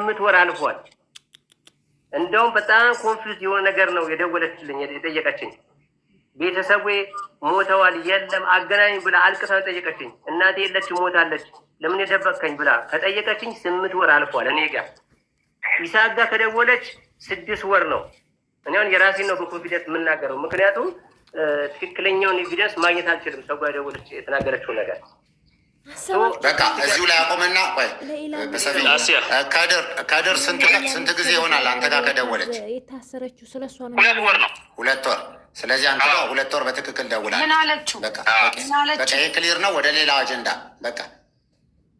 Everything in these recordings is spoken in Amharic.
8 ወር አልፏል። እንደውም በጣም ኮንፊውዝ የሆነ ነገር ነው የደወለችልኝ የጠየቀችኝ። ቤተሰቡ ሞተዋል የለም አገናኝ ብላ አልቅሳ ጠየቀችኝ። እናቴ የለች ሞታለች ለምን የደበቅከኝ ብላ ከጠየቀችኝ 8 ወር አልፏል። እኔ ጋር ኢሳቅ ጋር ከደወለች 6 ወር ነው። እኔ አሁን የራሴን ነው በኮንፊደንስ የምናገረው፣ ምክንያቱም ትክክለኛውን ኤቪደንስ ማግኘት አልችልም። ሰው ጋር ደወለች የተናገረችው ነገር በቃ እዚሁ ላይ አቆመና ቆይ ካደር ስንት ጊዜ ይሆናል አንተ ጋር ከደወለች? የታሰረችው ስለሷ ነው 2 ወር ነው። 2 ወር። ስለዚህ አንተ ጋር 2 ወር በትክክል ደውላለች። ምን አለችው? በቃ ይሄ ክሊር ነው። ወደ ሌላ አጀንዳ በቃ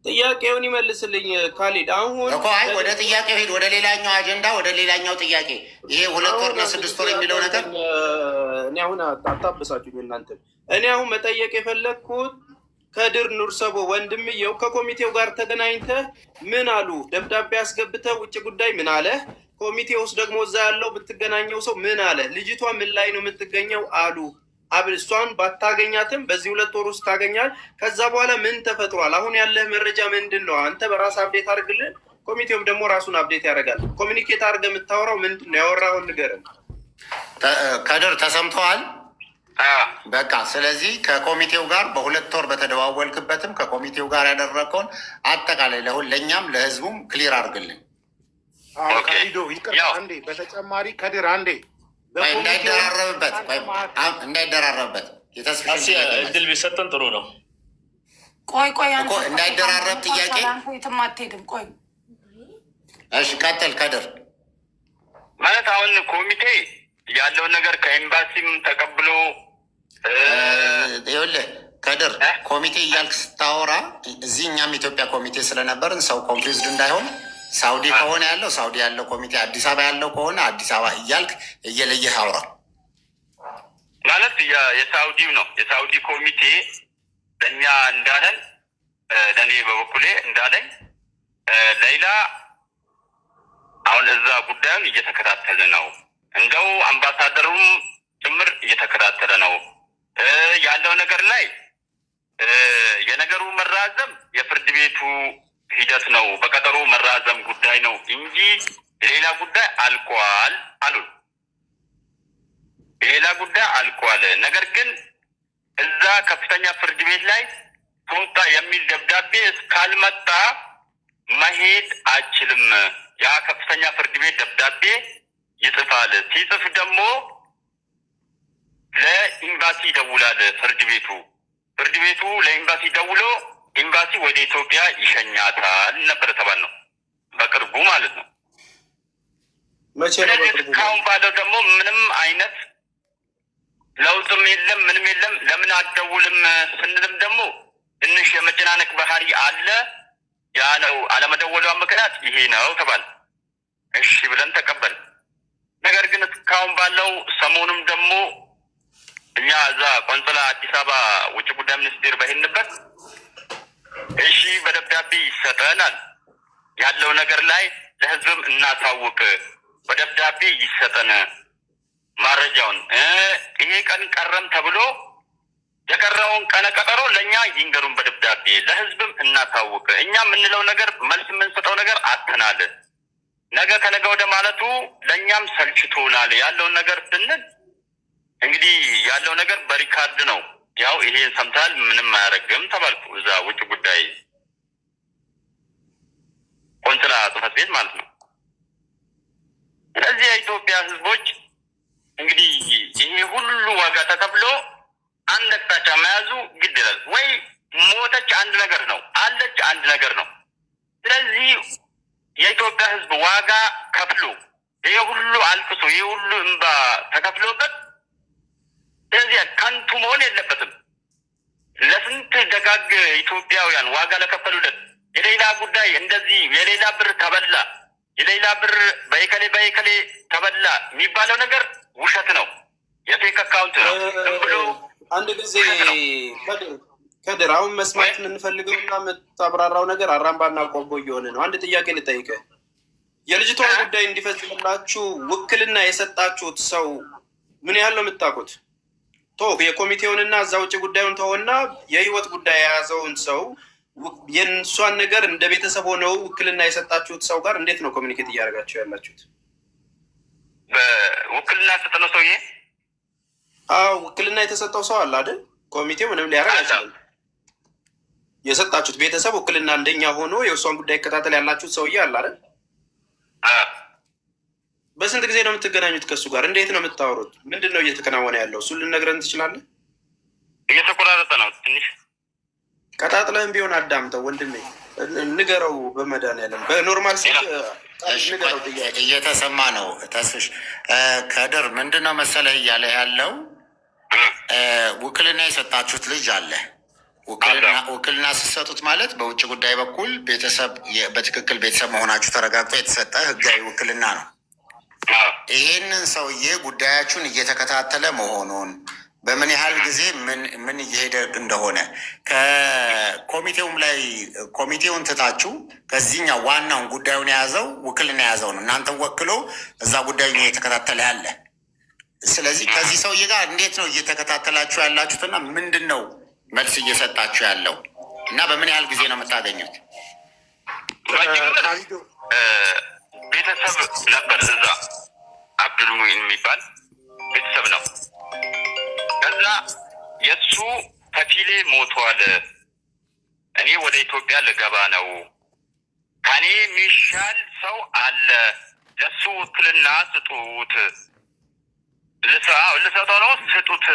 ጥያቄውን ይመልስልኝ ካሊድ። አሁን እኮ አይ ወደ ጥያቄው ሄድ፣ ወደ ሌላኛው አጀንዳ፣ ወደ ሌላኛው ጥያቄ። ይሄ 2 ወርና 6 ወር የሚለው ነገር እኔ አሁን አታበሳችሁ እናንተ። እኔ አሁን መጠየቅ የፈለግኩት ከድር ኑርሰቦ ወንድምየው ከኮሚቴው ጋር ተገናኝተህ ምን አሉ? ደብዳቤ አስገብተህ ውጭ ጉዳይ ምን አለ? ኮሚቴ ውስጥ ደግሞ እዛ ያለው ብትገናኘው ሰው ምን አለ? ልጅቷ ምን ላይ ነው የምትገኘው አሉ። እሷን ባታገኛትም በዚህ 2 ወር ውስጥ ታገኛል። ከዛ በኋላ ምን ተፈጥሯል? አሁን ያለህ መረጃ ምንድን ነው? አንተ በራስ አብዴት አድርግልን፣ ኮሚቴውም ደግሞ ራሱን አብዴት ያደርጋል። ኮሚኒኬት አድርገህ የምታወራው ምንድን ነው? ያወራውን ንገረን። ከድር ተሰምተዋል? በቃ ስለዚህ ከኮሚቴው ጋር በ2 ወር በተደዋወልክበትም ከኮሚቴው ጋር ያደረገውን አጠቃላይ ለእኛም ለህዝቡም ክሊር አድርግልን። ካሊዶ ይቅርታ አንዴ በተጨማሪ ከድር አንዴ እንዳይደራረብበት እድል ቢሰጠን ጥሩ ነው። ቆይ እንዳይደራረብ ጥያቄ የትም አትሄድም። ቆይ እሺ ቀጥል ከድር። ማለት አሁን ኮሚቴ ያለውን ነገር ከኤምባሲም ተቀብሎ ይኸውልህ ከድር ኮሚቴ እያልክ ስታወራ እዚህ እኛም ኢትዮጵያ ኮሚቴ ስለነበርን ሰው ኮንፊውዝድ እንዳይሆን ሳውዲ ከሆነ ያለው ሳውዲ ያለው ኮሚቴ፣ አዲስ አበባ ያለው ከሆነ አዲስ አበባ እያልክ እየለየህ አውራ። ማለት የሳውዲው ነው የሳውዲ ኮሚቴ ለእኛ እንዳለን ለእኔ በበኩሌ እንዳለኝ ሌላ አሁን እዛ ጉዳዩን እየተከታተለ ነው። እንደው አምባሳደሩም ጭምር እየተከታተለ ነው ያለው ነገር ላይ የነገሩ መራዘም የፍርድ ቤቱ ሂደት ነው፣ በቀጠሮ መራዘም ጉዳይ ነው እንጂ የሌላ ጉዳይ አልቋል አሉ። የሌላ ጉዳይ አልቋል። ነገር ግን እዛ ከፍተኛ ፍርድ ቤት ላይ ሶስታ የሚል ደብዳቤ እስካልመጣ መሄድ አይችልም። ያ ከፍተኛ ፍርድ ቤት ደብዳቤ ይጽፋል። ሲጽፍ ደግሞ ለኤምባሲ ይደውላል። ፍርድ ቤቱ ለኤምባሲ ደውሎ ኤምባሲ ወደ ኢትዮጵያ ይሸኛታል ነበር የተባልነው፣ በቅርቡ ማለት ነው። ስለዚህ እስካሁን ባለው ደግሞ ምንም አይነት ለውጥም የለም፣ ምንም የለም። ለምን አትደውልም ስንልም ደግሞ ትንሽ የመጨናነቅ ባህሪ አለ። ያ ነው አለመደወሏ ምክንያት ይሄ ነው ተባለ። እሺ ብለን ተቀበል። ነገር ግን እስካሁን ባለው ሰሞኑም ደግሞ እኛ እዛ ቆንጽላ አዲስ አበባ ውጭ ጉዳይ ሚኒስቴር በሄድንበት እሺ በደብዳቤ ይሰጠናል ያለው ነገር ላይ ለህዝብም እናሳውቅ፣ በደብዳቤ ይሰጠን ማረጃውን። ይሄ ቀን ቀረም ተብሎ የቀረውን ቀነ ቀጠሮ ለእኛ ይንገሩን በደብዳቤ፣ ለህዝብም እናሳውቅ። እኛ የምንለው ነገር መልስ የምንሰጠው ነገር አጥተናል። ነገ ከነገ ወደ ማለቱ ለእኛም ሰልችቶናል። ያለውን ነገር ስንል እንግዲህ ያለው ነገር በሪካርድ ነው። ያው ይሄ ሰምታል ምንም አያደርግም ተባልኩ። እዛ ውጭ ጉዳይ ቆንስላ ጽሕፈት ቤት ማለት ነው። ስለዚህ የኢትዮጵያ ህዝቦች እንግዲህ ይሄ ሁሉ ዋጋ ተከፍሎ አንድ አቅጣጫ መያዙ ግድ ይላል። ወይ ሞተች አንድ ነገር ነው፣ አለች አንድ ነገር ነው። ስለዚህ የኢትዮጵያ ህዝብ ዋጋ ከፍሎ ይሄ ሁሉ አልቅሶ ይሄ ሁሉ እንባ ተከፍሎበት ስለዚህ ከንቱ መሆን የለበትም። ለስንት ደጋግ ኢትዮጵያውያን ዋጋ ለከፈሉለት የሌላ ጉዳይ እንደዚህ የሌላ ብር ተበላ፣ የሌላ ብር በይከሌ ተበላ የሚባለው ነገር ውሸት ነው፣ የፌክ አካውንት ነው ብሎ አንድ ጊዜ ከድር አሁን መስማት የምንፈልገውና የምታብራራው ነገር አራምባና ቆቦ እየሆነ ነው። አንድ ጥያቄ ልጠይቅህ። የልጅቷን ጉዳይ እንዲፈጽምላችሁ ውክልና የሰጣችሁት ሰው ምን ያህል ነው የምታውቁት? የኮሚቴውንና እዛ ውጭ ጉዳዩን ተሆና የህይወት ጉዳይ የያዘውን ሰው የእሷን ነገር እንደ ቤተሰብ ሆነው ውክልና የሰጣችሁት ሰው ጋር እንዴት ነው ኮሚኒኬት እያደረጋችሁ ያላችሁት? በውክልና ሰጠነው ሰውዬ? አዎ ውክልና የተሰጠው ሰው አለ አይደል? ኮሚቴው ምንም ሊያደርግ አይችልም። የሰጣችሁት ቤተሰብ ውክልና እንደኛ ሆኖ የእሷን ጉዳይ ይከታተል ያላችሁት ሰውዬ አለ አይደል? በስንት ጊዜ ነው የምትገናኙት ከእሱ ጋር? እንዴት ነው የምታወሩት? ምንድን ነው እየተከናወነ ያለው? እሱ ልነግረን ትችላለህ? እየተቆራረጠ ነው ትንሽ። ቀጣጥለህም ቢሆን አዳምጠው ወንድሜ፣ ንገረው። በመድኃኒዓለም በኖርማል ንገረው። እየተሰማ ነው። ተስፍሽ ከድር ምንድን ነው መሰለህ እያለ ያለው ውክልና የሰጣችሁት ልጅ አለ። ውክልና ስትሰጡት ማለት በውጭ ጉዳይ በኩል ቤተሰብ በትክክል ቤተሰብ መሆናችሁ ተረጋግጦ የተሰጠ ህጋዊ ውክልና ነው። ይሄንን ሰውዬ ጉዳያችሁን እየተከታተለ መሆኑን በምን ያህል ጊዜ ምን እየሄደ እንደሆነ ከኮሚቴውም ላይ ኮሚቴውን ትታችሁ ከዚህኛው ዋናውን ጉዳዩን የያዘው ውክልና የያዘው ነው። እናንተን ወክሎ እዛ ጉዳዩን እየተከታተለ ያለ። ስለዚህ ከዚህ ሰውዬ ጋር እንዴት ነው እየተከታተላችሁ ያላችሁትና ምንድን ነው መልስ እየሰጣችሁ ያለው እና በምን ያህል ጊዜ ነው የምታገኙት? ቤተሰብ ነበር እዛ አብዱልሙኢን የሚባል ቤተሰብ ነው። ከዛ የእሱ ከፊሌ ሞቷል፣ እኔ ወደ ኢትዮጵያ ልገባ ነው፣ ከኔ የሚሻል ሰው አለ፣ ለሱ ውክልና ስጡት፣ ልሰጠው ነው ስጡት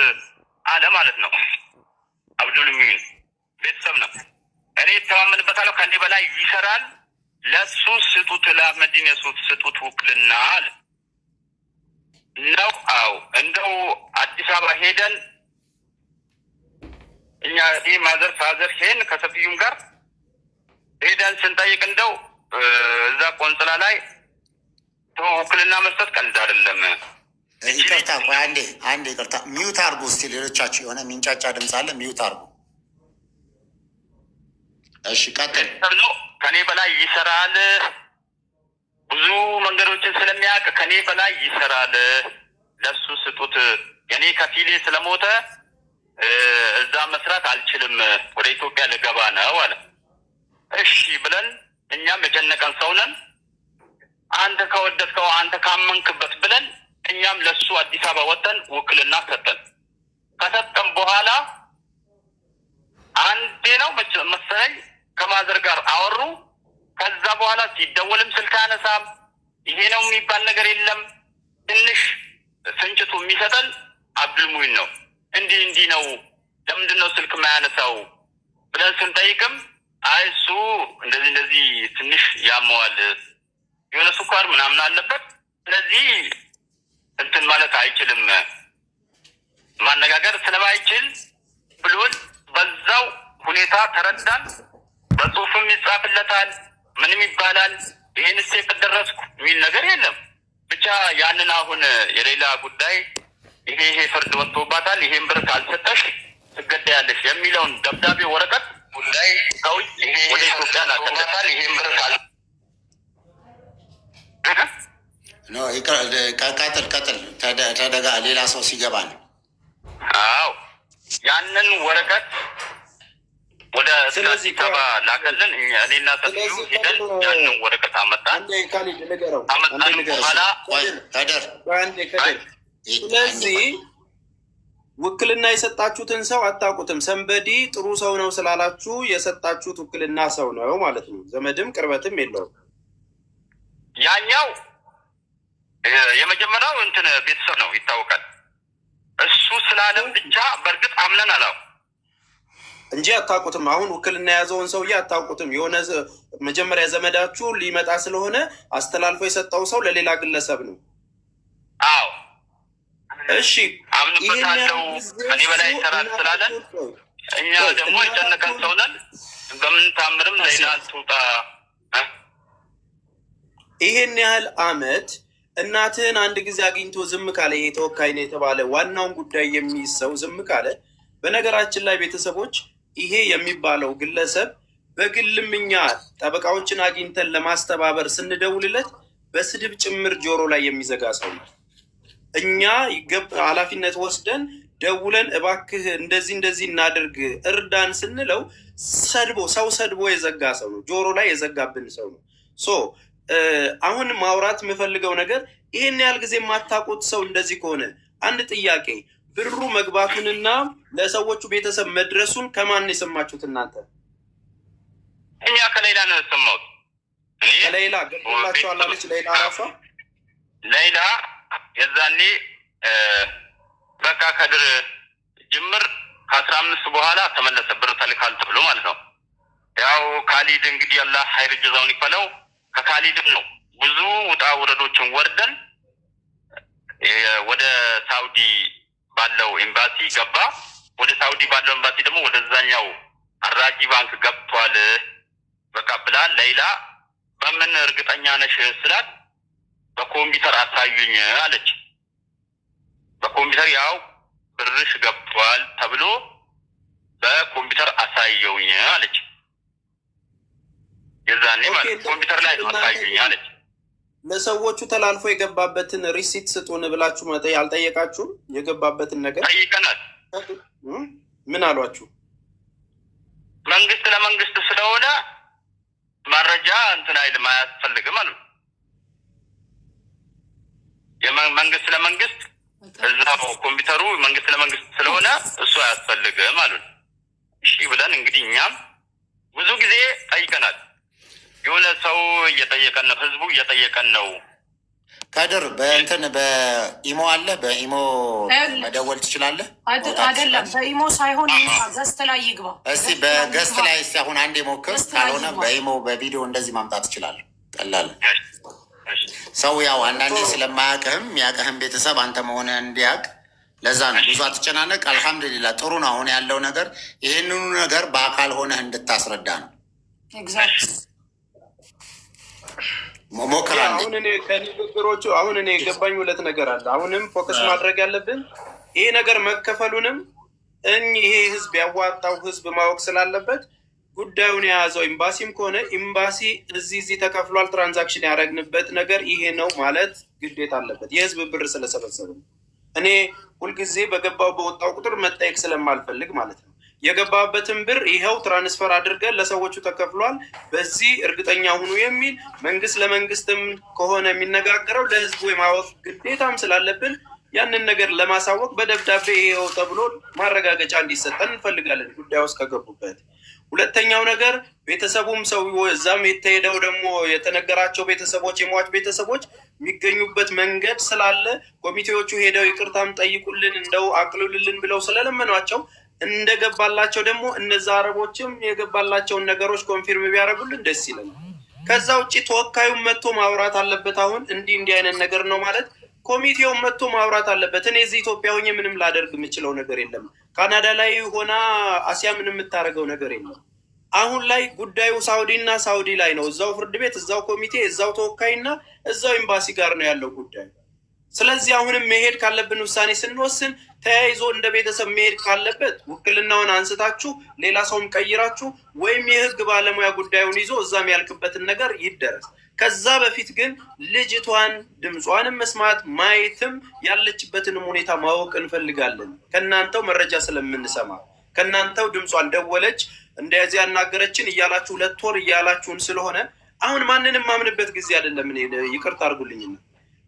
አለ ማለት ነው። አብዱልሙኢን ቤተሰብ ነው። እኔ ይተማመንበታለሁ፣ ከኔ በላይ ይሰራል፣ ለሱ ስጡት፣ ለአህመዲን የሱት ስጡት ውክልና አለ ነው። አዎ እንደው አዲስ አበባ ሄደን እኛ ማዘር ፋዘር ሄን ከሰፊዩም ጋር ሄደን ስንጠይቅ እንደው እዛ ቆንጽላ ላይ ውክልና መስጠት ቀልድ አይደለም። ይቅርታ ቆይ አንዴ ይቅርታ፣ ሚዩት አርጉ እስቲ። ሌሎቻችሁ የሆነ ሚንጫጫ ድምፅ አለ፣ ሚዩት አርጉ። እሺ ቀጥል። ነው ከኔ በላይ ይሰራል፣ ብዙ መንገዶችን ስለሚያውቅ ከኔ በላይ ይሰራል፣ ለሱ ስጡት፣ የኔ ከፊሌ ስለሞተ እዛ መስራት አልችልም፣ ወደ ኢትዮጵያ ልገባ ነው አለ። እሺ ብለን እኛም የጨነቀን ሰው ነን፣ አንተ ከወደድከው አንተ ካመንክበት ብለን እኛም ለሱ አዲስ አበባ ወጥተን ውክልና ሰጠን። ከሰጠን በኋላ አንዴ ነው መሰለኝ ከማዘር ጋር አወሩ። ከዛ በኋላ ሲደወልም ስልክ አነሳም፣ ይሄ ነው የሚባል ነገር የለም። ትንሽ ፍንጭቱ የሚሰጠን አብዱልሙኢን ነው። እንዲህ ነው፣ ለምንድን ነው ስልክ ማያነሳው ብለን ስንጠይቅም አይ እሱ እንደዚህ ትንሽ ያመዋል፣ የሆነ ስኳር ምናምን አለበት፣ ስለዚህ እንትን ማለት አይችልም፣ ማነጋገር ስለማይችል ብሎን በዛው ሁኔታ ተረዳን። በጽሁፍም ይጻፍለታል፣ ምንም ይባላል። ይህን ስቴፕ ደረስኩ የሚል ነገር የለም። ብቻ ያንን አሁን የሌላ ጉዳይ ይሄ ፍርድ ወጥቶባታል፣ ይሄን ብር ካልሰጠሽ ትገደያለሽ የሚለውን ደብዳቤ ወረቀት ጉዳይ ከውጭ ወደ ኢትዮጵያ ላከለታል። ይሄን ብር ቀጥል ተደጋ ሌላ ሰው ሲገባ ነው። አዎ ያንን ወረቀት ወደ አዲስ አበባ ላከልን። እኔና ሰፊዩ ሄደን ያንን ወረቀት አመጣን። በኋላ ስለዚህ ውክልና የሰጣችሁትን ሰው አታውቁትም። ሰንበዲ ጥሩ ሰው ነው ስላላችሁ የሰጣችሁት ውክልና ሰው ነው ማለት ነው። ዘመድም ቅርበትም የለውም። ያኛው የመጀመሪያው እንትን ቤተሰብ ነው ይታወቃል። እሱ ስላለም ብቻ በእርግጥ አምነን አላው እንጂ አታውቁትም። አሁን ውክልና የያዘውን ሰውዬ አታውቁትም። የሆነ መጀመሪያ ዘመዳችሁ ሊመጣ ስለሆነ አስተላልፎ የሰጠው ሰው ለሌላ ግለሰብ ነው። አዎ እሺ፣ አምንበታለው ከኔ በላይ ይሰራል ስላለን እኛ ደግሞ የጨነቀን ሰው ነን። በምን ታምርም ሌላ ትውጣ። ይሄን ያህል አመት እናትህን አንድ ጊዜ አግኝቶ ዝም ካለ፣ ይሄ ተወካይ ነው የተባለ ዋናውን ጉዳይ የሚይዝ ሰው ዝም ካለ፣ በነገራችን ላይ ቤተሰቦች ይሄ የሚባለው ግለሰብ በግልም እኛ ጠበቃዎችን አግኝተን ለማስተባበር ስንደውልለት በስድብ ጭምር ጆሮ ላይ የሚዘጋ ሰው ነው። እኛ ኃላፊነት ወስደን ደውለን እባክህ እንደዚህ እናድርግ እርዳን ስንለው ሰው ሰድቦ የዘጋ ሰው ነው። ጆሮ ላይ የዘጋብን ሰው ነው። አሁን ማውራት የምፈልገው ነገር ይህን ያህል ጊዜ የማታውቁት ሰው እንደዚህ ከሆነ አንድ ጥያቄ፣ ብሩ መግባቱንና ለሰዎቹ ቤተሰብ መድረሱን ከማን የሰማችሁት እናንተ? እኛ ከሌላ ነው የሰማሁት። ከሌላ ገብቶላችኋል አለች ሌላ ራሷ ሌላ የዛኔ በቃ ከድር ጅምር ከ15 በኋላ ተመለሰ ብር ተልካል ተብሎ ማለት ነው። ያው ካሊድ እንግዲህ አላህ ሀይር ጀዛውን ይፈለው። ከካሊድም ነው ብዙ ውጣ ውረዶችን ወርደን ወደ ሳውዲ ባለው ኤምባሲ ገባ። ወደ ሳውዲ ባለው ኤምባሲ ደግሞ ወደዛኛው አራጂ ባንክ ገብቷል በቃ ብላ ሌላ በምን እርግጠኛ ነሽ ስላት በኮምፒውተር አሳዩኝ አለች። በኮምፒውተር ያው ብርሽ ገብቷል ተብሎ በኮምፒውተር አሳየውኝ አለች። የዛኔ ማለት ኮምፒውተር ላይ አሳዩኝ አለች። ለሰዎቹ ተላልፎ የገባበትን ሪሲት ስጡን ብላችሁ አልጠየቃችሁም? የገባበትን ነገር ጠይቀናል። ምን አሏችሁ? መንግስት ለመንግስት ስለሆነ መረጃ እንትን አይልም አያስፈልግም አሉ። መንግስት ለመንግስት እዛው ኮምፒውተሩ መንግስት ለመንግስት ስለሆነ እሱ አያስፈልግም አሉን። እሺ ብለን እንግዲህ እኛም ብዙ ጊዜ ጠይቀናል። የሆነ ሰው እየጠየቀን ነው፣ ህዝቡ እየጠየቀን ነው። ከድር በእንትን በኢሞ አለ፣ በኢሞ መደወል ትችላለህ? አይደለም በኢሞ ሳይሆን ገስት ላይ ይግባ። እስቲ በገስት ላይ እስቲ አሁን አንድ ሞክር። ካልሆነ በኢሞ በቪዲዮ እንደዚህ ማምጣት ትችላለህ። ቀላል ሰው ያው አንዳንዴ ስለማያውቅህም የሚያውቅህም ቤተሰብ አንተ መሆንህ እንዲያውቅ ለዛ ነው። ብዙ አትጨናነቅ። አልሐምዱሊላህ ጥሩ ነው አሁን ያለው ነገር። ይህንኑ ነገር በአካል ሆነህ እንድታስረዳ ነው። ሞክር። አሁን እኔ ከንግግሮቹ አሁን እኔ የገባኝ ሁለት ነገር አለ። አሁንም ፎከስ ማድረግ ያለብን ይሄ ነገር መከፈሉንም ይሄ ህዝብ ያዋጣው ህዝብ ማወቅ ስላለበት ጉዳዩን የያዘው ኤምባሲም ከሆነ ኤምባሲ እዚህ ተከፍሏል፣ ትራንዛክሽን ያደረግንበት ነገር ይሄ ነው ማለት ግዴታ አለበት። የህዝብ ብር ስለሰበሰበ እኔ ሁልጊዜ በገባው በወጣው ቁጥር መጠየቅ ስለማልፈልግ ማለት ነው። የገባበትን ብር ይኸው ትራንስፈር አድርገን ለሰዎቹ ተከፍሏል፣ በዚህ እርግጠኛ ሁኑ የሚል መንግስት ለመንግስትም ከሆነ የሚነጋገረው ለህዝቡ የማወቅ ግዴታም ስላለብን ያንን ነገር ለማሳወቅ በደብዳቤ ይኸው ተብሎ ማረጋገጫ እንዲሰጠን እንፈልጋለን ጉዳዩ ውስጥ ከገቡበት። ሁለተኛው ነገር ቤተሰቡም ሰው እዛም የተሄደው ደግሞ የተነገራቸው ቤተሰቦች የሟች ቤተሰቦች የሚገኙበት መንገድ ስላለ ኮሚቴዎቹ ሄደው ይቅርታም ጠይቁልን እንደው አቅልሉልን ብለው ስለለመኗቸው እንደገባላቸው ደግሞ እነዛ አረቦችም የገባላቸውን ነገሮች ኮንፊርም ቢያደርጉልን ደስ ይለናል። ከዛ ውጭ ተወካዩም መጥቶ ማውራት አለበት። አሁን እንዲህ አይነት ነገር ነው ማለት ኮሚቴውን መጥቶ ማውራት አለበት። እኔ እዚህ ኢትዮጵያ ሆኜ ምንም ላደርግ የምችለው ነገር የለም። ካናዳ ላይ ሆና አሲያ ምንም የምታደርገው ነገር የለም። አሁን ላይ ጉዳዩ ሳውዲና ሳውዲ ላይ ነው። እዛው ፍርድ ቤት፣ እዛው ኮሚቴ፣ እዛው ተወካይና እዛው ኤምባሲ ጋር ነው ያለው ጉዳዩ። ስለዚህ አሁንም መሄድ ካለብን ውሳኔ ስንወስን ተያይዞ እንደ ቤተሰብ መሄድ ካለበት ውክልናውን አንስታችሁ ሌላ ሰውም ቀይራችሁ ወይም የህግ ባለሙያ ጉዳዩን ይዞ እዛም ያልቅበትን ነገር ይደረስ። ከዛ በፊት ግን ልጅቷን ድምጿንም መስማት ማየትም ያለችበትንም ሁኔታ ማወቅ እንፈልጋለን። ከእናንተው መረጃ ስለምንሰማ ከእናንተው ድምጿን ደወለች እንደዚህ ያናገረችን እያላችሁ 2 ወር እያላችሁን ስለሆነ አሁን ማንንም ማምንበት ጊዜ አይደለም። እኔ ይቅርታ አድርጉልኝና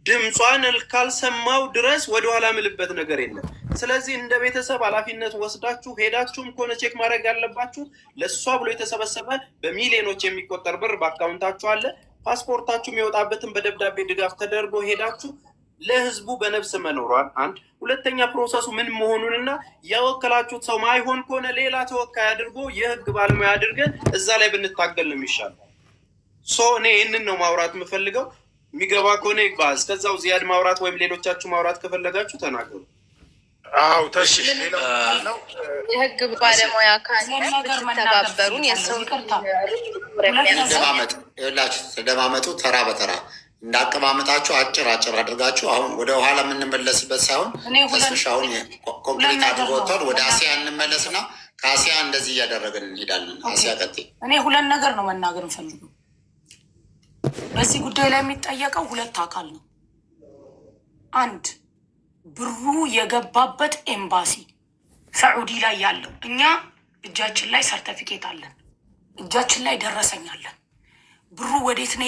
ድምጿን ካልሰማው ድረስ ወደኋላ ምልበት ነገር የለም። ስለዚህ እንደ ቤተሰብ ኃላፊነት ወስዳችሁ ሄዳችሁም ከሆነ ቼክ ማድረግ ያለባችሁ ለእሷ ብሎ የተሰበሰበ በሚሊዮኖች የሚቆጠር ብር በአካውንታችሁ አለ። ፓስፖርታችሁ የሚወጣበትን በደብዳቤ ድጋፍ ተደርጎ ሄዳችሁ ለህዝቡ በነፍስ መኖሯል። አንድ ሁለተኛ ፕሮሰሱ ምን መሆኑንና ያወከላችሁት ሰው ማይሆን ከሆነ ሌላ ተወካይ አድርጎ የህግ ባለሙያ አድርገን እዛ ላይ ብንታገል ነው የሚሻለው። እኔ ይህንን ነው ማውራት የምፈልገው። የሚገባ ከሆነ ይግባ። እስከዛው ዚያድ ማውራት ወይም ሌሎቻችሁ ማውራት ከፈለጋችሁ ተናገሩ። አዎ የህግ ባለሙያ ካተባበሩን የሰው ተደማመጡ። ተራ በተራ እንዳቀማመጣችሁ አጭር አድርጋችሁ አሁን ወደ ኋላ የምንመለስበት ሳይሆን ተስፍሽ አሁን ኮምፕሊት አድርጎ ወጥቷል። ወደ አሲያ እንመለስና ከአሲያ እንደዚህ እያደረግን እንሄዳለን። አሲያ ቀጥይ። እኔ 2 ነገር ነው መናገር እንፈልገው። በዚህ ጉዳይ ላይ የሚጠየቀው 2 አካል ነው። አንድ ብሩ የገባበት ኤምባሲ ሳዑዲ ላይ ያለው እኛ እጃችን ላይ ሰርተፊኬት አለን፣ እጃችን ላይ ደረሰኛለን። ብሩ ወዴት ነው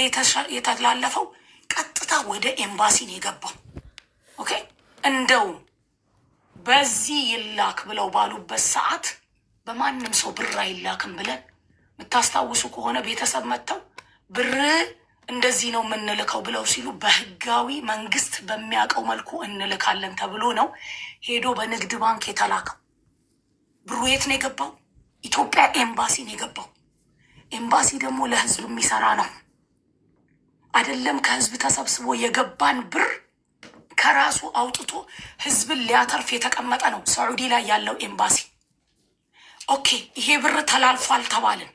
የተላለፈው? ቀጥታ ወደ ኤምባሲ ነው የገባው። ኦኬ እንደውም በዚህ ይላክ ብለው ባሉበት ሰዓት በማንም ሰው ብር አይላክም ብለን የምታስታውሱ ከሆነ ቤተሰብ መጥተው ብር እንደዚህ ነው የምንልከው ብለው ሲሉ በህጋዊ መንግስት በሚያውቀው መልኩ እንልካለን ተብሎ ነው ሄዶ በንግድ ባንክ የተላከው። ብሩ የት ነው የገባው? ኢትዮጵያ ኤምባሲ ነው የገባው። ኤምባሲ ደግሞ ለህዝብ የሚሰራ ነው አይደለም። ከህዝብ ተሰብስቦ የገባን ብር ከራሱ አውጥቶ ህዝብን ሊያተርፍ የተቀመጠ ነው ሳዑዲ ላይ ያለው ኤምባሲ። ኦኬ ይሄ ብር ተላልፏል ተባልን።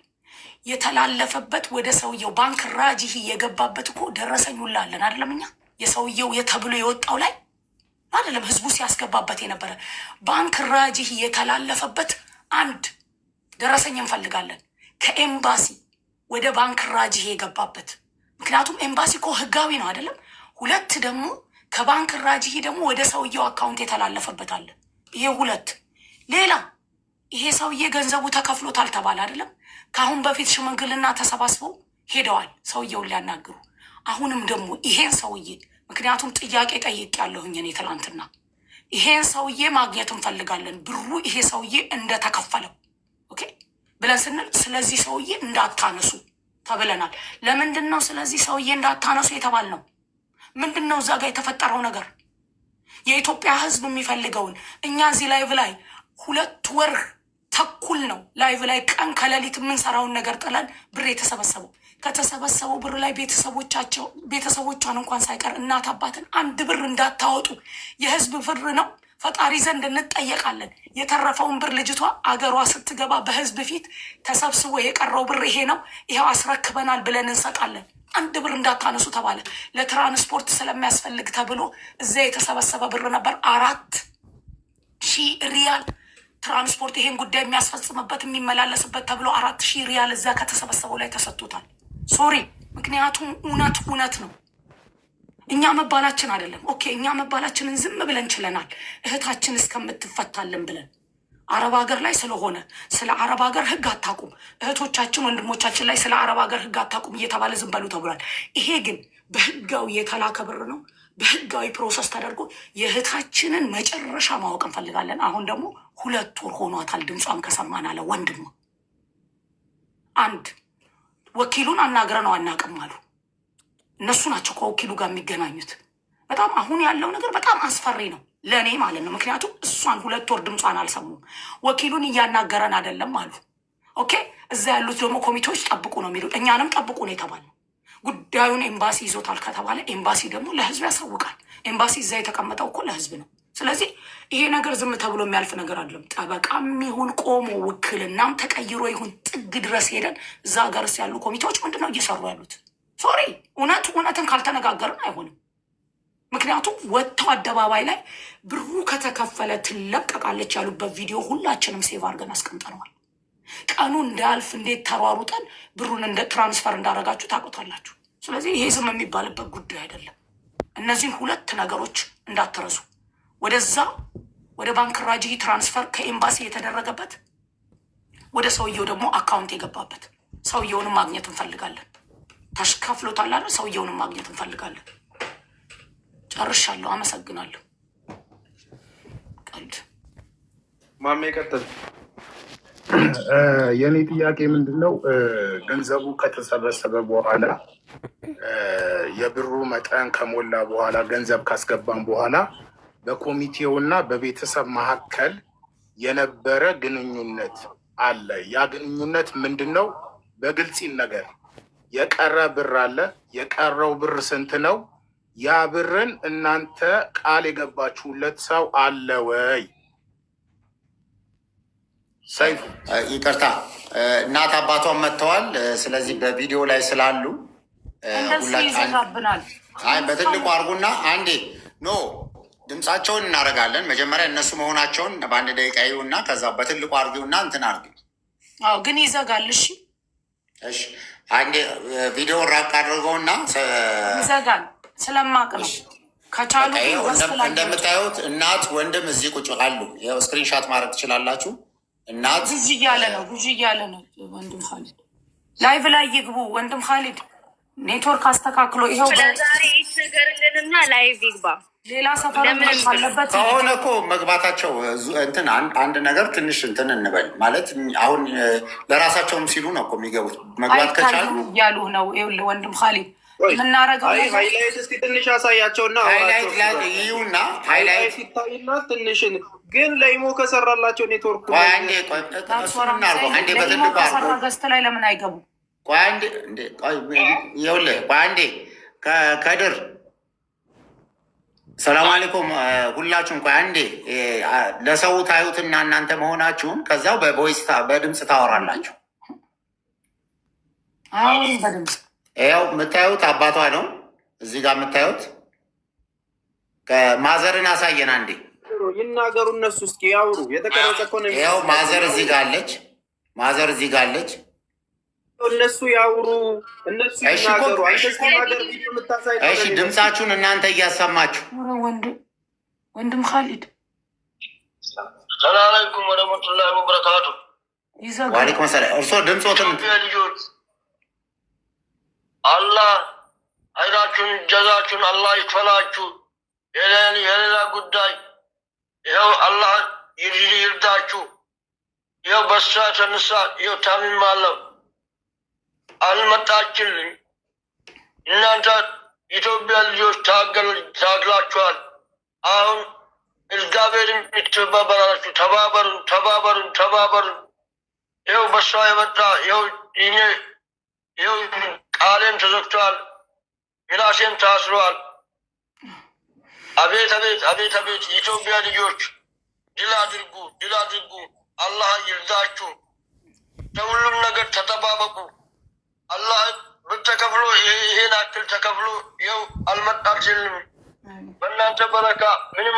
የተላለፈበት ወደ ሰውየው ባንክ ራጂህ የገባበት እኮ ደረሰኝ ውላለን አይደለም። እኛ የሰውየው የተብሎ የወጣው ላይ አይደለም ህዝቡ ሲያስገባበት የነበረ ባንክ ራጂህ የተላለፈበት አንድ ደረሰኝ እንፈልጋለን ከኤምባሲ ወደ ባንክ ራጂህ የገባበት። ምክንያቱም ኤምባሲ እኮ ህጋዊ ነው አይደለም። ሁለት ደግሞ ከባንክ ራጂህ ደግሞ ወደ ሰውየው አካውንት የተላለፈበት አለ። ይሄ ሁለት። ሌላ ይሄ ሰውዬ ገንዘቡ ተከፍሎታል ተባለ አይደለም። ከአሁን በፊት ሽምግልና ተሰባስበው ሄደዋል ሰውየውን ሊያናግሩ። አሁንም ደግሞ ይሄን ሰውዬ ምክንያቱም ጥያቄ ጠይቄያለሁኝ እኔ ትላንትና፣ ይሄን ሰውዬ ማግኘት እንፈልጋለን ብሩ ይሄ ሰውዬ እንደተከፈለው ኦኬ ብለን ስንል ስለዚህ ሰውዬ እንዳታነሱ ተብለናል። ለምንድን ነው ስለዚህ ሰውዬ እንዳታነሱ የተባልነው? ምንድን ነው እዛ ጋር የተፈጠረው ነገር? የኢትዮጵያ ህዝብ የሚፈልገውን እኛ እዚህ ላይቭ ላይ 2 ወር ተኩል ነው ላይቭ ላይ ቀን ከሌሊት የምንሰራውን ነገር ጥለን ብር የተሰበሰበው። ከተሰበሰበው ብር ላይ ቤተሰቦቿን እንኳን ሳይቀር እናት አባትን አንድ ብር እንዳታወጡ፣ የህዝብ ብር ነው፣ ፈጣሪ ዘንድ እንጠየቃለን። የተረፈውን ብር ልጅቷ አገሯ ስትገባ በህዝብ ፊት ተሰብስቦ የቀረው ብር ይሄ ነው፣ ይኸው አስረክበናል ብለን እንሰጣለን። አንድ ብር እንዳታነሱ ተባለ። ለትራንስፖርት ስለሚያስፈልግ ተብሎ እዛ የተሰበሰበ ብር ነበር 4,000 ሪያል ትራንስፖርት ይሄን ጉዳይ የሚያስፈጽምበት የሚመላለስበት ተብሎ 4,000 ሪያል እዛ ከተሰበሰበው ላይ ተሰጥቶታል። ሶሪ ምክንያቱም እውነት ነው። እኛ መባላችን አይደለም። ኦኬ እኛ መባላችንን ዝም ብለን ችለናል፣ እህታችን እስከምትፈታልን ብለን። አረብ ሀገር ላይ ስለሆነ ስለ አረብ ሀገር ህግ አታቁም፣ እህቶቻችን ወንድሞቻችን ላይ ስለ አረብ ሀገር ህግ አታቁም እየተባለ ዝም በሉ ተብሏል። ይሄ ግን በህጋዊ የተላከ ብር ነው። በህጋዊ ፕሮሰስ ተደርጎ የእህታችንን መጨረሻ ማወቅ እንፈልጋለን። አሁን ደግሞ 2 ወር ሆኗታል ድምጿን ከሰማን አለ ወንድሟ። አንድ ወኪሉን አናግረነው አናውቅም አሉ። እነሱ ናቸው ከወኪሉ ጋር የሚገናኙት። በጣም አሁን ያለው ነገር በጣም አስፈሪ ነው ለእኔ ማለት ነው። ምክንያቱም እሷን 2 ወር ድምጿን አልሰሙም። ወኪሉን እያናገረን አይደለም አሉ። ኦኬ እዛ ያሉት ደግሞ ኮሚቴዎች ጠብቁ ነው የሚሉት። እኛንም ጠብቁ ነው የተባልነው። ጉዳዩን ኤምባሲ ይዞታል ከተባለ ኤምባሲ ደግሞ ለህዝብ ያሳውቃል። ኤምባሲ እዛ የተቀመጠው እኮ ለህዝብ ነው። ስለዚህ ይሄ ነገር ዝም ተብሎ የሚያልፍ ነገር አይደለም። ጠበቃም ይሁን ቆሞ ውክልናም ተቀይሮ ይሁን ጥግ ድረስ ሄደን እዛ ሀገርስ ያሉ ኮሚቴዎች ምንድን ነው እየሰሩ ያሉት? ሶሪ እውነትን ካልተነጋገርን አይሆንም። ምክንያቱም ወጥተው አደባባይ ላይ ብሩ ከተከፈለ ትለቀቃለች ያሉበት ቪዲዮ ሁላችንም ሴቭ አድርገን አስቀምጠነዋል። ቀኑ እንዳያልፍ እንዴት ተሯሩጠን ብሩን እንደ ትራንስፈር እንዳደረጋችሁ ታውቁታላችሁ። ስለዚህ ይሄ ዝም የሚባልበት ጉዳይ አይደለም። እነዚህን 2 ነገሮች እንዳትረሱ። ወደዛ ወደ ባንክ ራጂ ትራንስፈር ከኤምባሲ የተደረገበት፣ ወደ ሰውየው ደግሞ አካውንት የገባበት። ሰውየውንም ማግኘት እንፈልጋለን። ተሽከፍሎታል አይደል? ሰውየውንም ማግኘት እንፈልጋለን። ጨርሻለሁ። አመሰግናለሁ። ቀልድ ማሜ ቀጥል። የኔ ጥያቄ ምንድን ነው? ገንዘቡ ከተሰበሰበ በኋላ የብሩ መጠን ከሞላ በኋላ ገንዘብ ካስገባን በኋላ በኮሚቴውና በቤተሰብ መካከል የነበረ ግንኙነት አለ። ያ ግንኙነት ምንድን ነው? በግልጽ ነገር የቀረ ብር አለ። የቀረው ብር ስንት ነው? ያ ብርን እናንተ ቃል የገባችሁለት ሰው አለ ወይ? ሰይፉ ይቅርታ፣ እናት አባቷን መጥተዋል። ስለዚህ በቪዲዮ ላይ ስላሉ ይዘጋብናል። በትልቁ አርጉና አንዴ ኖ ድምፃቸውን እናደርጋለን። መጀመሪያ እነሱ መሆናቸውን በ1 ደቂቃ ይሁና፣ ከዛ በትልቁ አርጊውና እንትን አርጊ። አዎ ግን ይዘጋል። እሺ እሺ፣ አንዴ ቪዲዮን ራቅ አድርገውና ይዘጋል። ስለማቅ ነው። ከቻሉ እንደምታዩት እናት ወንድም እዚህ ቁጭ አሉ። ይኸው ስክሪንሻት ማድረግ ትችላላችሁ። እናት ጉዥ እያለ ነው ወንድም ካሊድ ላይቭ ላይ ይግቡ። ወንድም ካሊድ ኔትወርክ አስተካክሎ ይኸው ዛሬ ይቸገርልንና ላይቭ ይግባ። ሌላ ሰፈር አለበት ከሆነ እኮ መግባታቸው እንትን አንድ ነገር ትንሽ እንትን እንበል ማለት አሁን ለራሳቸውም ሲሉ ነው እኮ የሚገቡት። መግባት ከቻሉ እያሉ ነው። ይኸውልህ ወንድም ካሊድ የምናረገው ሃይላይት እስኪ ትንሽ ያሳያቸውና ሃይላይት ላይ ይዩና ሃይላይት ሲታይና ትንሽ ግን ለኢሞ ከሰራላቸው ኔትወርክ አንዴ በትልቁ ገስት ላይ ለምን አይገቡ? ይኸውልህ አንዴ ከድር ሰላም አለይኩም ሁላችሁም። ቆይ አንዴ ለሰው ታዩትና እናንተ መሆናችሁን ከዛው በቮይስ በድምፅ ታወራላችሁ። አሁን በድምፅ ያው የምታዩት አባቷ ነው እዚህ ጋር የምታዩት። ማዘርን አሳየን አንዴ ይናገሩ እነሱ እስኪ ያውሩ። የተቀረጸ እኮ ነው። ያው ማዘር እዚህ ጋር አለች። ማዘር እዚህ ጋር አለች። እነሱ ያውሩ፣ እነሱ ይናገሩ። እሺ ድምፃችሁን እናንተ እያሰማችሁ። ወንድም ካሊድ ሰላም አለይኩም ወረህመቱላሂ ወበረካቱ። ዋሌኩም ሰላም። እርስዎ ድምፆትን ልጆች አላህ ሀይራችሁን ጀዛችሁን አላህ ይክፈላችሁ። የሌላ ጉዳይ ይኸው አላህ ይርዳችሁ። ይኸው በሳ ተነሳ ይኸው ታምሜያለሁ አልመጣችልኝ። እናንተ ኢትዮጵያ ልጆች ታግላችኋል። አሁን እግዚአብሔር የምትተባበራችሁ ተባበሩን። ይኸው በሷ የመጣ ይኸው ቃሌም ተዘግቷል፣ ምላሴም ታስሯል። አቤት የኢትዮጵያ ልጆች ድል አድርጉ። አላህ ይርዳችሁ። ለሁሉም ነገር ተጠባበቁ። አላህ ብተከፍሎ ይሄን አክል ተከፍሎ ይኸው አልመጣችልም። በእናንተ በረካ ምንም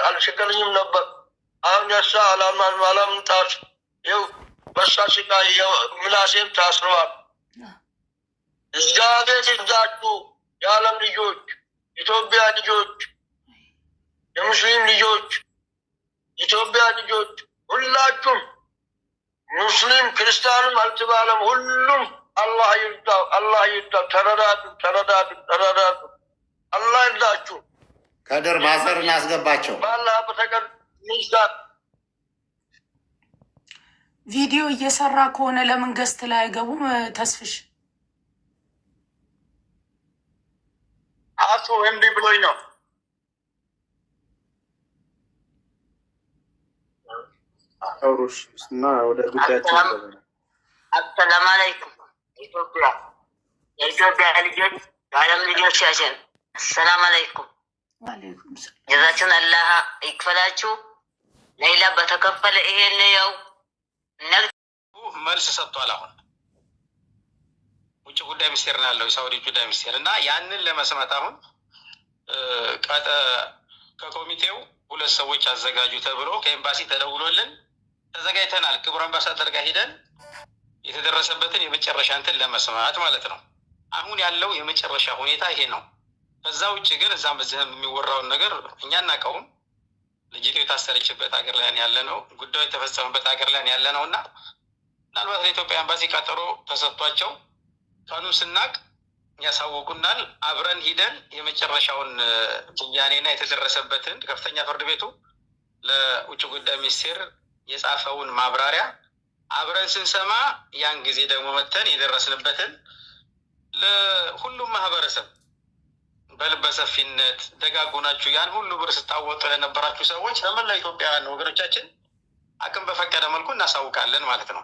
አልቸገረኝም ነበር። አሁን ያሳ አላምጣት ይኸው በሳ ስቃይ ምላሴም ታስረዋል። እግዚአብሔር ይርዳችሁ። የዓለም ልጆች፣ ኢትዮጵያ ልጆች፣ የሙስሊም ልጆች፣ ኢትዮጵያ ልጆች ሁላችሁም ሙስሊም ክርስቲያንም አልተባለም፣ ሁሉም አላህ ይርዳው። ተረዳዱ። አላህ ይርዳችሁ። ከድር ማዘርን አስገባቸው። በአላህ በተቀር ሚዛን ቪዲዮ እየሰራ ከሆነ ለምን ገስት ላይ አይገቡም? ተስፍሽ አቶ እንዲህ ብሎኝ ነው። አውሩሽ እና ወደ ጉዳያችን አሰላሙ አለይኩም የኢትዮጵያ ልጆች፣ የዓለም ልጆች ያሸን አሰላሙ አለይኩም። ጀዛችሁን አላህ ይክፈላችሁ። ሌላ በተከፈለ ይሄን ያው መልስ ሰጥቷል። አሁን ውጭ ጉዳይ ሚኒስቴር ነው ያለው የሳውዲ ጉዳይ ሚኒስቴር እና ያንን ለመስማት አሁን ከኮሚቴው 2 ሰዎች አዘጋጁ ተብሎ ከኤምባሲ ተደውሎልን ተዘጋጅተናል። ክቡር አምባሳደር ጋር ሄደን የተደረሰበትን የመጨረሻ እንትን ለመስማት ማለት ነው። አሁን ያለው የመጨረሻ ሁኔታ ይሄ ነው። ከዛ ውጭ ግን እዛም በዚህም የሚወራውን ነገር እኛ እናውቀውም። ልጅቱ የታሰረችበት ሀገር ላይ ያለ ነው። ጉዳዩ የተፈጸመበት ሀገር ላይ ያለ ነው እና ምናልባት ለኢትዮጵያ ኤምባሲ ቀጠሮ ተሰጥቷቸው ቀኑ ስናቅ ያሳወቁናል። አብረን ሂደን የመጨረሻውን ብያኔና የተደረሰበትን ከፍተኛ ፍርድ ቤቱ ለውጭ ጉዳይ ሚኒስቴር የጻፈውን ማብራሪያ አብረን ስንሰማ ያን ጊዜ ደግሞ መተን የደረስንበትን ለሁሉም ማህበረሰብ በልበ ሰፊነት ደጋጎናችሁ ያን ሁሉ ብር ስታወጡ ለነበራችሁ ሰዎች ለመላ ኢትዮጵያውያን ወገኖቻችን አቅም በፈቀደ መልኩ እናሳውቃለን ማለት ነው።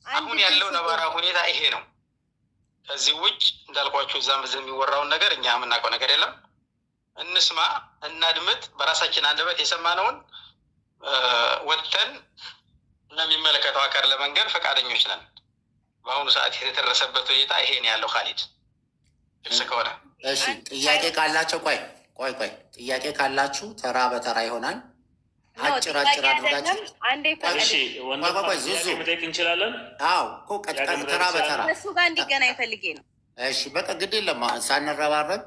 አሁን ያለው ነባራዊ ሁኔታ ይሄ ነው። ከዚህ ውጭ እንዳልኳችሁ እዛም በዚህ የሚወራውን ነገር እኛ የምናውቀው ነገር የለም። እንስማ፣ እናድምጥ። በራሳችን አንደበት የሰማነውን ወጥተን ለሚመለከተው አካል ለመንገር ፈቃደኞች ነን። በአሁኑ ሰዓት የተደረሰበት ሁኔታ ይሄ ነው ያለው። ካሊድ ግልጽ ከሆነ እሺ። ጥያቄ ካላቸው ቆይ ጥያቄ ካላችሁ ተራ በተራ ይሆናል። አጭር አድርጋችሁ ዙዙ መጠየቅ እንችላለን። አዎ እኮ ተራ በተራ እሱ ጋር እንዲገናኝ ፈልጌ ነው። እሺ በቃ ግድ የለም ሳንረባረብ።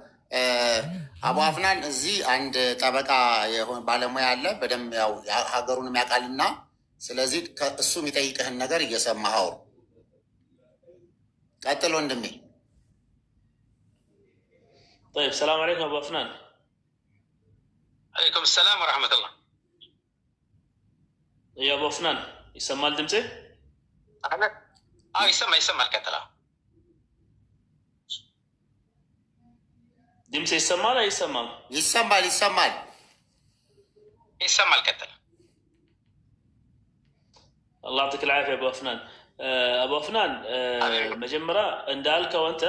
አቡ አፍናን እዚህ አንድ ጠበቃ የሆነ ባለሙያ አለ፣ በደንብ ያው ሀገሩንም ያውቃልና ስለዚህ እሱ የሚጠይቅህን ነገር እየሰማኸው ቀጥሎ ወንድሜ። طيب السلام عليكم ابو افنان. عليكم السلام ورحمة الله. يا ابو افنان يسمع دمتي؟ يسمع الكتلة. دمتي يسمع ولا يسمع؟ يسمع الكتلة. الله يعطيك العافية ابو افنان. ابو افنان مجمرة اندالك وانت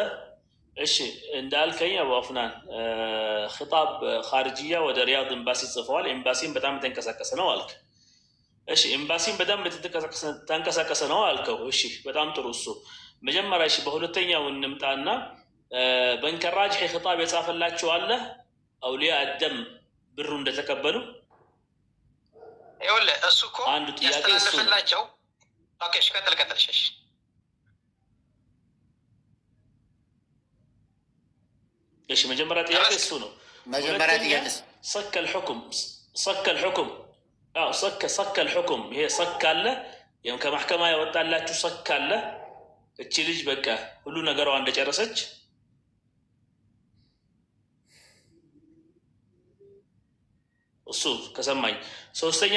ايش اندالكኝ ابو افنان خطاب خارجية ወደ ሪያድ ኤምባሲ ጽፈዋል። ኤምባሲን በጣም ተንቀሳቀሰ ነው አልክ። እሺ ኤምባሲን በጣም ተንቀሳቀሰ ነው አልከው። እሺ በጣም ጥሩ። እሱ መጀመሪያ እሺ በሁለተኛው እንምጣና በንከራጅ خطاب የጻፈላችሁ አለ አውሊያ አደም ብሩ እንደተቀበሉ ይኸውልህ እሱ እኮ አንዱ ጥያቄ እሱ ያስተላለፈላቸው። ኦኬ እሺ ቀጥል እሺ ايش مجمرة ጥያቄ እሱ ነው። መጀመሪያ ጥያቄ صك الحكم صك الحكم ይሄ صك አለ የም ከማህከማ ያወጣላችሁ صك አለ። እቺ ልጅ በቃ ሁሉ ነገሯ እንደጨረሰች እሱ ከሰማኝ ሶስተኛ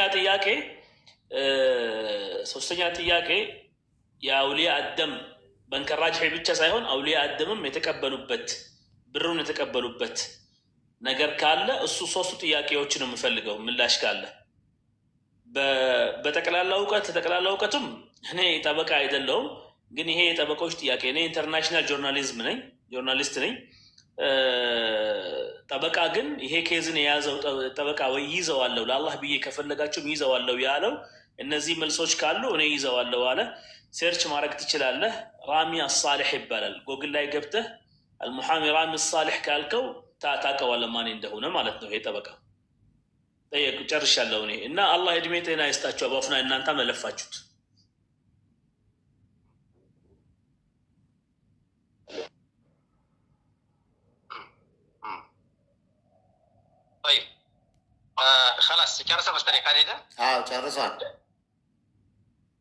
ጥያቄ የአውሊያ አደም በንከራጅ ብቻ ሳይሆን አውሊያ አደምም የተቀበሉበት ብሩን የተቀበሉበት ነገር ካለ እሱ ሶስቱ ጥያቄዎችን ነው የምፈልገው ምላሽ ካለ። በጠቅላላ እውቀቱም እኔ ጠበቃ አይደለሁም፣ ግን ይሄ የጠበቃዎች ጥያቄ እኔ ኢንተርናሽናል ጆርናሊስት ነኝ። ጠበቃ ግን ይሄ ኬዝን የያዘው ጠበቃ ወይ ይዘዋለሁ ለአላህ ብዬ ከፈለጋችሁም ይዘዋለሁ ያለው እነዚህ መልሶች ካሉ እኔ ይዘዋለሁ አለ። ሴርች ማድረግ ትችላለህ። ራሚ አሳሊሕ ይባላል። ጎግል ላይ ገብተህ አልሙሐሚ ራሚ አሳሊሕ ካልከው ታውቀዋለህ ማን እንደሆነ ማለት ነው። ይሄ ጠበቃ ጠየቅ። ጨርሻለሁ እኔ እና አላህ እድሜ ጤና ይስጣችሁ። አቡ አፍናን እናንተ መለፋችሁት። طيب خلاص ጨርሰ መስተሪ ካሌደ ጨርሷል።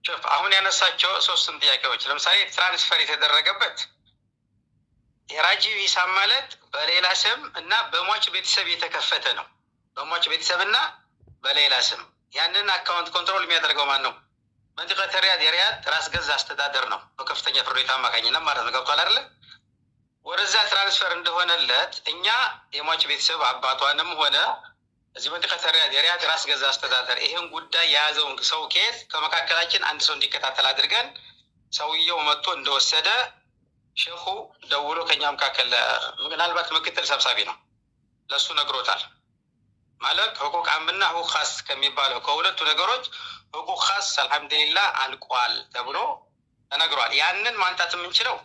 ሹፍ አሁን ያነሳቸው ሶስቱም ጥያቄዎች ለምሳሌ ትራንስፈር የተደረገበት የራጂ ሂሳብ ማለት በሌላ ስም እና በሟች ቤተሰብ የተከፈተ ነው። በሟች ቤተሰብ እና በሌላ ስም ያንን አካውንት ኮንትሮል የሚያደርገው ማን ነው? መንጥቀተ ሪያድ የሪያድ ራስ ገዝ አስተዳደር ነው በከፍተኛ ፍርድ ቤት አማካኝነት ማለት ነው። ገብቷል አይደለ? ወደዛ ትራንስፈር እንደሆነለት እኛ የሟች ቤተሰብ አባቷንም ሆነ እዚህ መንጥቀተ ሪያድ የሪያድ ራስ ገዝ አስተዳደር ይህን ጉዳይ የያዘውን ሰው ኬዝ ከመካከላችን አንድ ሰው እንዲከታተል አድርገን ሰውየው መጥቶ እንደወሰደ ሼኹ ደውሎ ከኛ መካከል ምናልባት ምክትል ሰብሳቢ ነው ለሱ ነግሮታል። ማለት ሁቁቅ አምና ሁቁቅ ኻስ ከሚባለው ከሁለቱ ነገሮች ሁቁቅ ኻስ አልሐምዱሊላህ አልቋል ተብሎ ተነግሯል። ያንን ማንጣት የምንችለው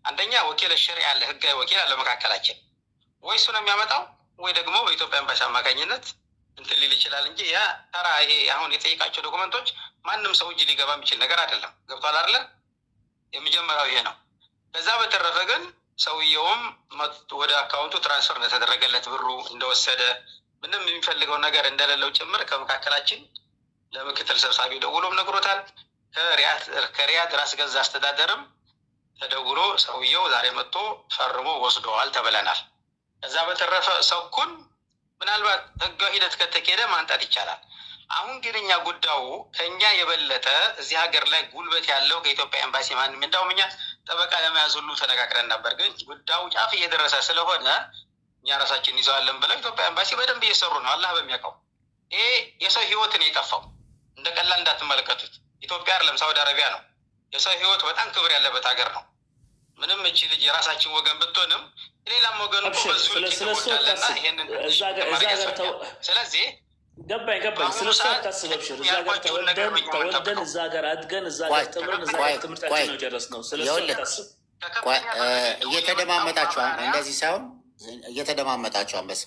አንደኛ ወኪል ሸሪዓ አለ፣ ህጋዊ ወኪል አለ መካከላችን። ወይ እሱ ነው የሚያመጣው ወይ ደግሞ በኢትዮጵያ ኤምባሲ አማካኝነት እንትን ሊል ይችላል እንጂ ያ ተራ ይሄ አሁን የጠየቃቸው ዶክመንቶች ማንም ሰው እጅ ሊገባ የሚችል ነገር አይደለም። ገብቷል አይደለ? የመጀመሪያው ይሄ ነው። ከዛ በተረፈ ግን ሰውየውም ወደ አካውንቱ ትራንስፈር እንደተደረገለት ብሩ እንደወሰደ ምንም የሚፈልገው ነገር እንደሌለው ጭምር ከመካከላችን ለምክትል ሰብሳቢ ደውሎም ነግሮታል። ከሪያድ ራስ ገዝ አስተዳደርም ተደውሎ ሰውየው ዛሬ መጥቶ ፈርሞ ወስደዋል ተብለናል። ከዛ በተረፈ ሰኩን ምናልባት ህጋዊ ሂደት ከተካሄደ ማንጣት ይቻላል። አሁን ግን እኛ ጉዳዩ ከኛ የበለጠ እዚህ ሀገር ላይ ጉልበት ያለው ከኢትዮጵያ ኤምባሲ ማንም እንዳውም እኛ ጠበቃ ለመያዝ ሁሉ ተነጋግረን ነበር። ግን ጉዳዩ ጫፍ እየደረሰ ስለሆነ እኛ ራሳችን ይዘዋለን ብለው ኢትዮጵያ ኤምባሲ በደንብ እየሰሩ ነው። አላህ በሚያውቀው ይሄ የሰው ህይወት ነው የጠፋው። እንደ ቀላል እንዳትመለከቱት። ኢትዮጵያ አይደለም ሳውዲ አረቢያ ነው። የሰው ህይወት በጣም ክብር ያለበት ሀገር ነው። ምንም እቺ ልጅ የራሳችን ወገን ብትሆንም ሌላም ወገን እኮ በዙ ልጅ ይሄንን ስለዚህ ገባኝ ስለሱ አታስብ። እብሽር እዛ ጋር ተወልደን እዛ ጋር አድገን እዛ ጋር ተምረን እዛ ጋር ትምህርታችን ነው የጨረስነው። ስለሱ አታስብ። እየተደማመጣችሁ እንደዚህ ሳይሆን እየተደማመጣችሁ አንበሳ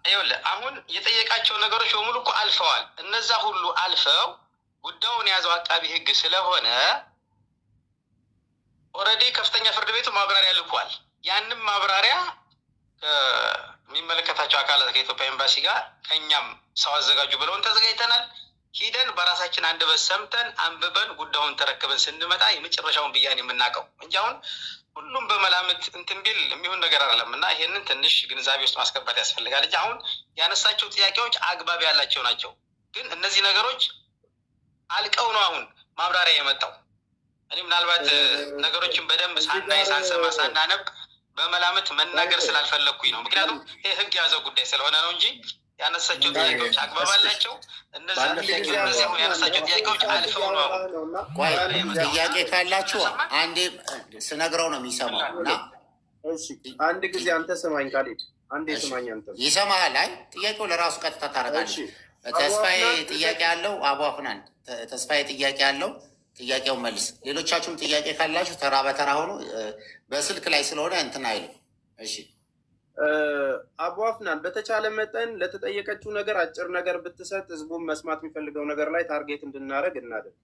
ይኸውልህ አሁን የጠየቃቸው ነገሮች በሙሉ እኮ አልፈዋል። እነዛ ሁሉ አልፈው ጉዳዩን የያዘው አቃቢ ህግ ስለሆነ ኦልሬዲ ከፍተኛ ፍርድ ቤቱ ማብራሪያ ልኳል። ያንም ማብራሪያ የሚመለከታቸው አካላት ከኢትዮጵያ ኤምባሲ ጋር ከኛም ሰው አዘጋጁ ብለውን ተዘጋጅተናል። ሂደን በራሳችን አንደበት ሰምተን አንብበን ጉዳዩን ተረክበን ስንመጣ የመጨረሻውን ብያኔ የምናውቀው እንጂ አሁን ሁሉም በመላምት እንትን ቢል የሚሆን ነገር አይደለም እና ይሄንን ትንሽ ግንዛቤ ውስጥ ማስገባት ያስፈልጋል እንጂ አሁን ያነሳቸው ጥያቄዎች አግባብ ያላቸው ናቸው። ግን እነዚህ ነገሮች አልቀው ነው አሁን ማብራሪያ የመጣው። እኔ ምናልባት ነገሮችን በደንብ ሳናይ ሳንሰማ ሳናነብ በመላምት መናገር ስላልፈለግኩኝ ነው። ምክንያቱም ይሄ ህግ የያዘው ጉዳይ ስለሆነ ነው እንጂ ያነሳቸው ጥያቄዎች አግባብ አላቸው። እነዚህ አሁን ያነሳቸው ጥያቄዎች አልፈው ነው። ቆይ ጥያቄ ካላችሁ አንዴ ስነግረው ነው የሚሰማው እና አንድ ጊዜ አንተ ስማኝ ካሌድ፣ አንዴ ስማኝ አንተ ይሰማሃል። አይ ጥያቄው ለራሱ ቀጥታ ታደርጋለህ። ተስፋዬ ጥያቄ አለው። አቡ አፍናን ተስፋዬ ጥያቄ አለው። ጥያቄውን መልስ። ሌሎቻችሁም ጥያቄ ካላችሁ ተራ በተራ ሆኑ። በስልክ ላይ ስለሆነ እንትን አይልም። እሺ አቡ አፍናን በተቻለ መጠን ለተጠየቀችው ነገር አጭር ነገር ብትሰጥ ህዝቡን መስማት የሚፈልገው ነገር ላይ ታርጌት እንድናደርግ እናደርግ።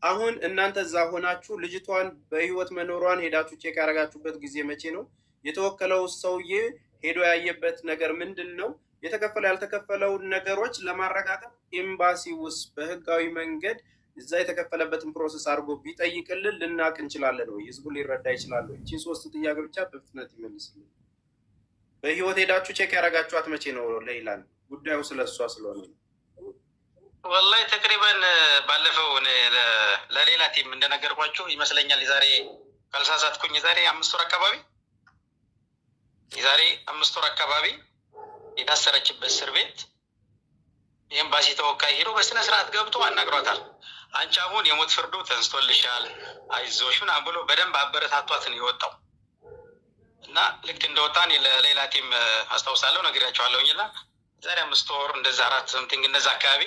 አሁን እናንተ እዛ ሆናችሁ ልጅቷን በህይወት መኖሯን ሄዳችሁ ቼክ ያደረጋችሁበት ጊዜ መቼ ነው? የተወከለው ሰውዬ ሄዶ ያየበት ነገር ምንድን ነው? የተከፈለ ያልተከፈለውን ነገሮች ለማረጋገጥ ኤምባሲ ውስጥ በህጋዊ መንገድ እዛ የተከፈለበትን ፕሮሰስ አድርጎ ቢጠይቅልን ልናቅ እንችላለን ወይ? ህዝቡ ሊረዳ ይችላል ወይ? ይህቺን 3 ጥያቄ ብቻ በፍጥነት ይመልስልን። በህይወት ሄዳችሁ ቼክ ያደረጋችኋት መቼ ነው? ሌላን ጉዳዩ ስለሷ ስለሆነ ወላሂ ተቅሪበን ባለፈው ለሌላ ቲም እንደነገርኳቸው ይመስለኛል የዛሬ ካልሳሳትኩኝ የዛሬ 5 ወር አካባቢ የታሰረችበት እስር ቤት የኤምባሲ ተወካይ ሄዶ በስነ ስርዓት ገብቶ አናግሯታል። አንቺ አሁን የሞት ፍርዱ ተንስቶልሻል አይዞሽ ምናምን ብሎ በደንብ አበረታቷትን የወጣው እና ልክ እንደወጣን ለሌላ ቲም አስታውሳለሁ ነግሬያቸዋለሁኝ። እና ዛሬ 5 ወር እንደዛ 4 ሰምቲንግ እንደዛ አካባቢ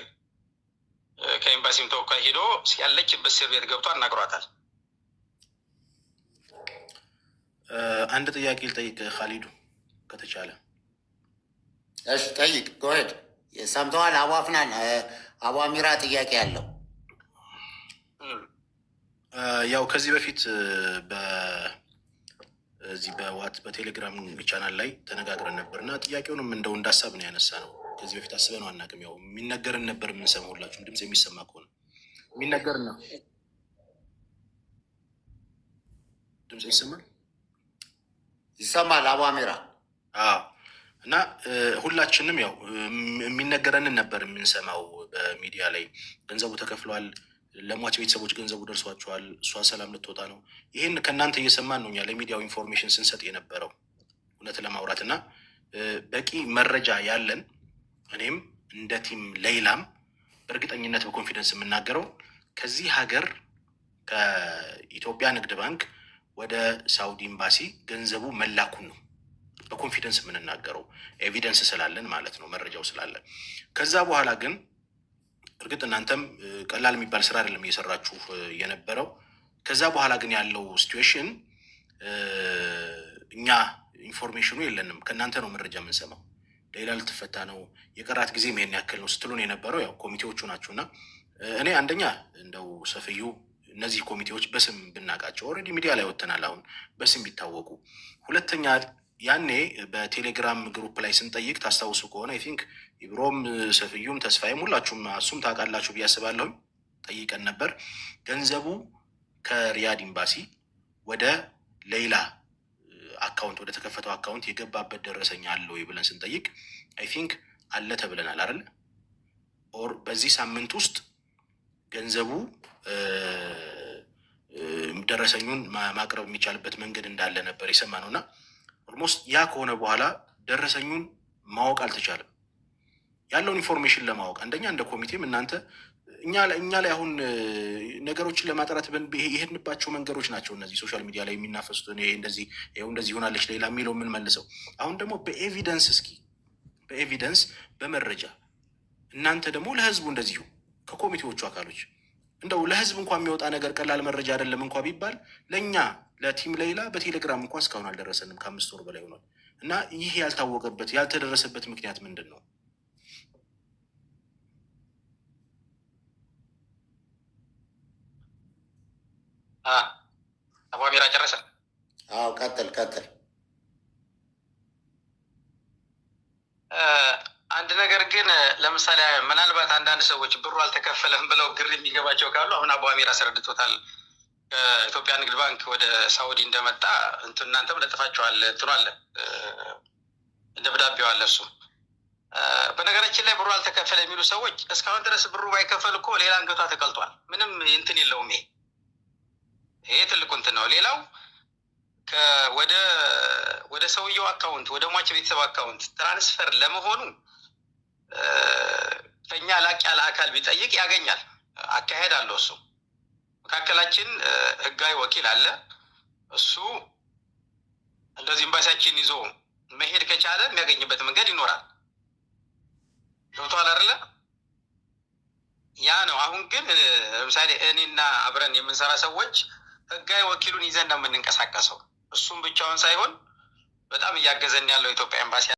ከኤምባሲም ተወካይ ሄዶ ያለችበት እስር ቤት ገብቶ አናግሯታል። አንድ ጥያቄ ልጠይቅ ካሊዱ ከተቻለ። እሺ ጠይቅ። ጎሄድ ሰምተዋል። አቡ አፍናን አቡ አሚራ ጥያቄ ያለው ያው ከዚህ በፊት በዚህ በቴሌግራም ቻናል ላይ ተነጋግረን ነበር እና ጥያቄውንም እንደው እንዳሳብ ነው ያነሳ ነው። ከዚህ በፊት አስበ ነው አናውቅም። ያው የሚነገርን ነበር የምንሰማው። ሁላችሁም ድምፅ የሚሰማ ከሆነ የሚነገርን ነው። ድምፅ ይሰማል? ይሰማል። አቡ አሚራ እና ሁላችንም ያው የሚነገረንን ነበር የምንሰማው በሚዲያ ላይ ገንዘቡ ተከፍሏል፣ ለሟች ቤተሰቦች ገንዘቡ ደርሷቸዋል፣ እሷ ሰላም ልትወጣ ነው። ይህን ከእናንተ እየሰማን ነው እኛ ለሚዲያው ኢንፎርሜሽን ስንሰጥ የነበረው እውነት ለማውራት እና በቂ መረጃ ያለን እኔም እንደ ቲም ሌላም በእርግጠኝነት በኮንፊደንስ የምናገረው ከዚህ ሀገር ከኢትዮጵያ ንግድ ባንክ ወደ ሳውዲ ኤምባሲ ገንዘቡ መላኩን ነው በኮንፊደንስ የምንናገረው ኤቪደንስ ስላለን ማለት ነው፣ መረጃው ስላለን። ከዛ በኋላ ግን እርግጥ እናንተም ቀላል የሚባል ስራ አይደለም እየሰራችሁ የነበረው። ከዛ በኋላ ግን ያለው ሲትዌሽን እኛ ኢንፎርሜሽኑ የለንም፣ ከእናንተ ነው መረጃ የምንሰማው። ሌላ ልትፈታ ነው የቀራት ጊዜ ይሄን ያክል ነው ስትሉን የነበረው ያው ኮሚቴዎቹ ናችሁና እኔ አንደኛ እንደው ሰፍዩ እነዚህ ኮሚቴዎች በስም ብናውቃቸው ኦልሬዲ ሚዲያ ላይ ወጥተናል፣ አሁን በስም ቢታወቁ። ሁለተኛ ያኔ በቴሌግራም ግሩፕ ላይ ስንጠይቅ ታስታውሱ ከሆነ አይ ቲንክ ኢብሮም ሰፍዩም ተስፋዬም ሁላችሁም እሱም ታውቃላችሁ ብዬ አስባለሁ ጠይቀን ነበር። ገንዘቡ ከሪያድ ኤምባሲ ወደ ሌላ አካውንት ወደ ተከፈተው አካውንት የገባበት ደረሰኝ አለ ወይ ብለን ስንጠይቅ አይ ቲንክ አለ ተብለናል አይደል? ኦር በዚህ ሳምንት ውስጥ ገንዘቡ ደረሰኙን ማቅረብ የሚቻልበት መንገድ እንዳለ ነበር የሰማነው እና ኦልሞስት ያ ከሆነ በኋላ ደረሰኙን ማወቅ አልተቻለም። ያለውን ኢንፎርሜሽን ለማወቅ አንደኛ እንደ ኮሚቴም እናንተ እኛ ላይ አሁን ነገሮችን ለማጥራት የሄድንባቸው መንገዶች ናቸው እነዚህ ሶሻል ሚዲያ ላይ የሚናፈሱት። እንደዚህ ይሆናለች ሌላ የሚለው ምን መልሰው አሁን ደግሞ በኤቪደንስ እስኪ በኤቪደንስ በመረጃ እናንተ ደግሞ ለህዝቡ እንደዚሁ ከኮሚቴዎቹ አካሎች እንደው ለህዝብ እንኳን የሚወጣ ነገር ቀላል መረጃ አይደለም እንኳ ቢባል ለእኛ ለቲም ሌላ በቴሌግራም እንኳ እስካሁን አልደረሰንም። ከ5 ወር በላይ ሆኗል እና ይህ ያልታወቀበት ያልተደረሰበት ምክንያት ምንድን ነው? አቡ አሚራ ጨረሰ? አዎ ቀጥል። አንድ ነገር ግን ለምሳሌ ምናልባት አንዳንድ ሰዎች ብሩ አልተከፈለም ብለው ግር የሚገባቸው ካሉ አሁን አቡ አሚር አስረድቶታል። ከኢትዮጵያ ንግድ ባንክ ወደ ሳውዲ እንደመጣ እናንተም ለጥፋችኋል። እንትኑ አለ ደብዳቤው አለ። እሱ በነገራችን ላይ ብሩ አልተከፈለ የሚሉ ሰዎች እስካሁን ድረስ ብሩ ባይከፈል እኮ ሌላ አንገቷ ተቀልጧል። ምንም እንትን የለውም። ይሄ ትልቁ እንትን ነው። ሌላው ወደ ሰውየው አካውንት ወደ ሟች ቤተሰብ አካውንት ትራንስፈር ለመሆኑ ከኛ ላቅ ያለ አካል ቢጠይቅ ያገኛል። አካሄድ አለው። እሱ መካከላችን ህጋዊ ወኪል አለ። እሱ እንደዚህ ኤምባሲያችን ይዞ መሄድ ከቻለ የሚያገኝበት መንገድ ይኖራል። ገብቶሃል አይደለ? ያ ነው። አሁን ግን ለምሳሌ እኔና አብረን የምንሰራ ሰዎች ህጋዊ ወኪሉን ይዘን ነው የምንንቀሳቀሰው። እሱም ብቻውን ሳይሆን በጣም እያገዘን ያለው ኢትዮጵያ ኤምባሲ